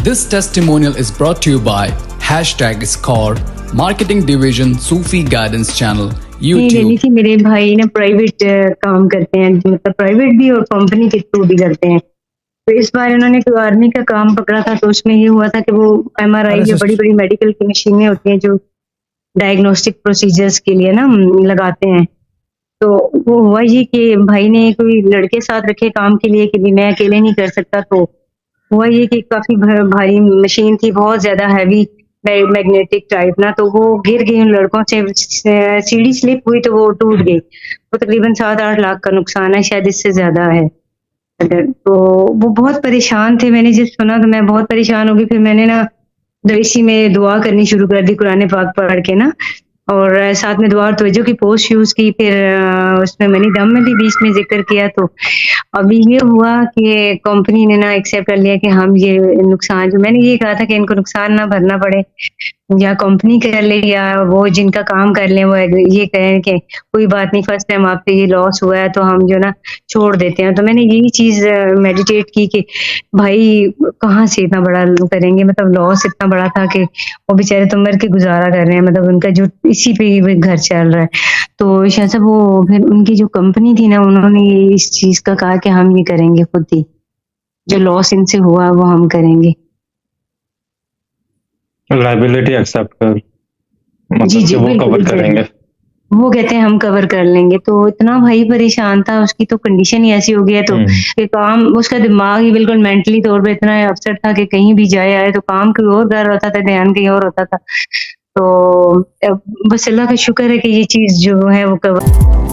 This testimonial is brought to you by #Score, Marketing Division, Sufi Guidance Channel, YouTube. नहीं थी, मेरे भाई ना प्राइवेट काम करते हैं, मतलब प्राइवेट भी और कंपनी के थ्रू भी करते हैं। तो इस बार उन्होंने कोई आर्मी का काम पकड़ा था, तो उसमें ये हुआ था कि वो MRI जो बड़ी बड़ी मेडिकल की मशीनें होती हैं जो डायग्नोस्टिक प्रोसीजर्स के लिए ना लगाते हैं, तो वो हुआ ये कि भाई ने कोई लड़के साथ रखे काम के लिए कि भी मैं अकेले नहीं कर सकता। तो हुआ ये कि काफी भारी मशीन थी, बहुत ज्यादा हैवी मैग्नेटिक टाइप ना, तो वो गिर गई उन लड़कों से, सीढ़ी स्लिप हुई तो वो टूट गई। वो तकरीबन 7-8 लाख का नुकसान है, शायद इससे ज्यादा है। तो वो बहुत परेशान थे, मैंने जब सुना तो मैं बहुत परेशान हो गई। फिर मैंने ना इसी में दुआ करनी शुरू कर दी, कुरान पाक पढ़ के ना, और साथ में दुआ और तवज्जो की पोस्ट यूज की। फिर उसमें मैंने दम में भी बीच में जिक्र किया। तो अभी ये हुआ कि कंपनी ने ना एक्सेप्ट कर लिया कि हम ये नुकसान, जो मैंने ये कहा था कि इनको नुकसान ना भरना पड़े, या कंपनी कर ले या वो जिनका काम कर ले वो ये कहें कि कोई बात नहीं, फर्स्ट टाइम आपसे ये लॉस हुआ है तो हम जो ना छोड़ देते हैं। तो मैंने यही चीज मेडिटेट की कि भाई कहाँ से इतना बड़ा करेंगे, मतलब लॉस इतना बड़ा था कि वो बेचारे तो मर के गुजारा कर रहे हैं, मतलब उनका जो इसी पे ही घर चल रहा है। तो शायद से वो फिर उनकी जो कंपनी थी ना, उन्होंने इस चीज का कहा कि हम ये करेंगे, खुद ही जो लॉस इनसे हुआ वो हम करेंगे, लाइबिलिटी एक्सेप्ट कर, मतलब जी कि जी वो बिल्कुल कवर बिल्कुल। करेंगे। वो कहते हैं हम कवर कर लेंगे। तो इतना भाई परेशान था, उसकी तो कंडीशन ही ऐसी हो गई है, तो कि काम, उसका दिमाग ही बिल्कुल मेंटली तौर पे इतना अपसेट था कि कहीं भी जाए आए तो काम कोई और कर रहा था, ध्यान कहीं और होता था। तो बस अल्लाह का शुक्र है कि ये चीज जो है वो कवर